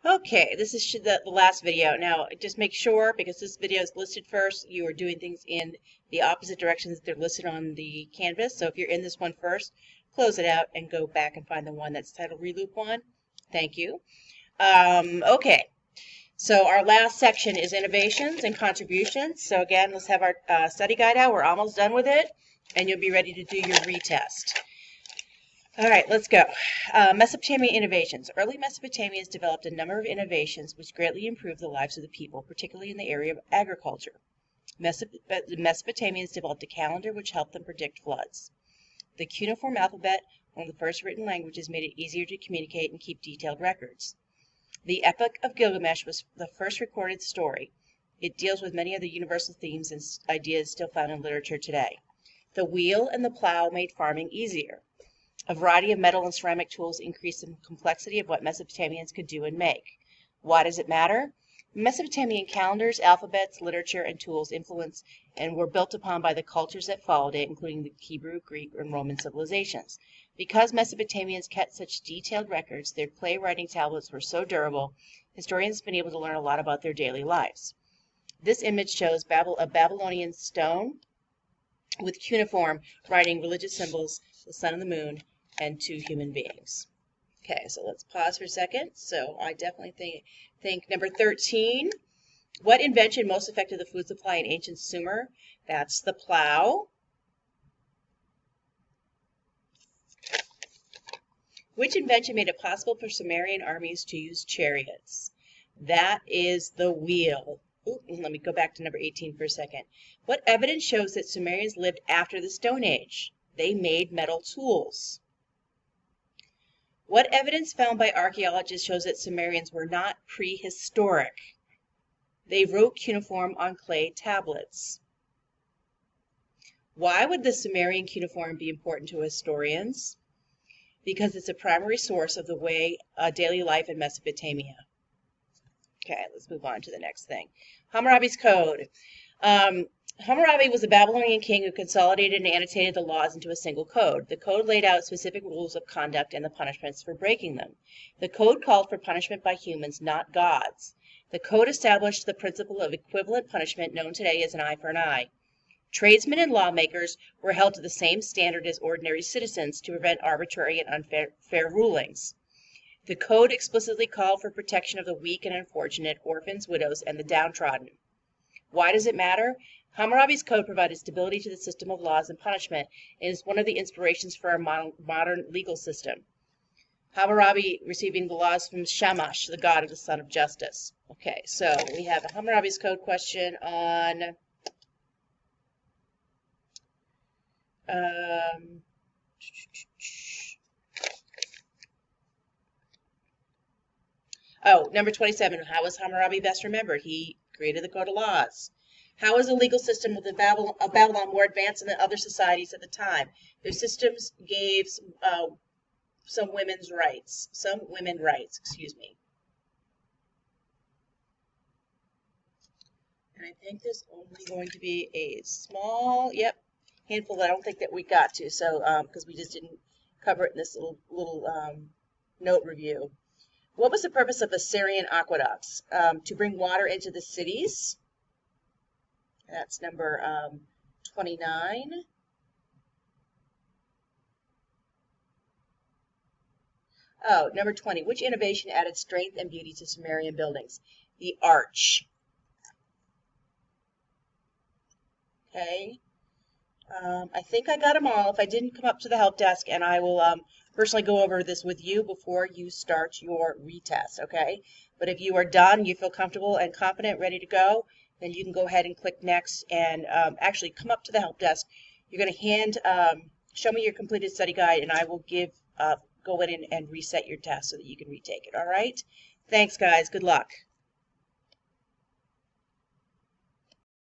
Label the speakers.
Speaker 1: Okay, this is the last video. Now, just make sure, because this video is listed first, you are doing things in the opposite directions that they're listed on the canvas. So if you're in this one first, close it out and go back and find the one that's titled Reloop 1. Thank you. Okay, so our last section is innovations and contributions. So again, let's have our study guide out. We're almost done with it, and you'll be ready to do your retest. All right, let's go. Mesopotamian innovations. Early Mesopotamians developed a number of innovations which greatly improved the lives of the people, particularly in the area of agriculture. The Mesopotamians developed a calendar which helped them predict floods. The cuneiform alphabet, one of the first written languages, made it easier to communicate and keep detailed records. The Epic of Gilgamesh was the first recorded story. It deals with many of the universal themes and ideas still found in literature today. The wheel and the plow made farming easier. A variety of metal and ceramic tools increased the complexity of what Mesopotamians could do and make. Why does it matter? Mesopotamian calendars, alphabets, literature, and tools influenced and were built upon by the cultures that followed it, including the Hebrew, Greek, and Roman civilizations. Because Mesopotamians kept such detailed records, their clay writing tablets were so durable, historians have been able to learn a lot about their daily lives. This image shows a Babylonian stone with cuneiform writing religious symbols, the sun and the moon, and two human beings. Okay, so let's pause for a second. So I definitely think number 13. What invention most affected the food supply in ancient Sumer? That's the plow. Which invention made it possible for Sumerian armies to use chariots? That is the wheel. Ooh, let me go back to number 18 for a second. What evidence shows that Sumerians lived after the Stone Age? They made metal tools. What evidence found by archaeologists shows that Sumerians were not prehistoric? They wrote cuneiform on clay tablets. Why would the Sumerian cuneiform be important to historians? Because it's a primary source of the way daily life in Mesopotamia. Okay, let's move on to the next thing. Hammurabi's Code. Hammurabi was a Babylonian king who consolidated and annotated the laws into a single code. The code laid out specific rules of conduct and the punishments for breaking them. The code called for punishment by humans, not gods. The code established the principle of equivalent punishment known today as an eye for an eye. Tradesmen and lawmakers were held to the same standard as ordinary citizens to prevent arbitrary and unfair rulings. The code explicitly called for protection of the weak and unfortunate, orphans, widows, and the downtrodden. Why does it matter? Hammurabi's code provided stability to the system of laws and punishment and is one of the inspirations for our modern legal system. Hammurabi receiving the laws from Shamash, the god of the son of justice. Okay, so we have a Hammurabi's Code question on number 27. How was Hammurabi best remembered? He created the Code of Laws. How was the legal system of Babylon more advanced than other societies at the time? Their systems gave some women's rights. Excuse me. And I think there's only going to be a small, handful that I don't think that we got to. So, because we just didn't cover it in this little note review. What was the purpose of Assyrian aqueducts? To bring water into the cities. That's number 29. Oh, number 20. Which innovation added strength and beauty to Sumerian buildings? The arch. Okay. I think I got them all. If I didn't, come up to the help desk and I will personally go over this with you before you start your retest, okay? But if you are done, you feel comfortable and confident, ready to go, then you can go ahead and click next and actually come up to the help desk. You're going to show me your completed study guide, and I will go in and reset your test so that you can retake it, all right? Thanks, guys. Good luck.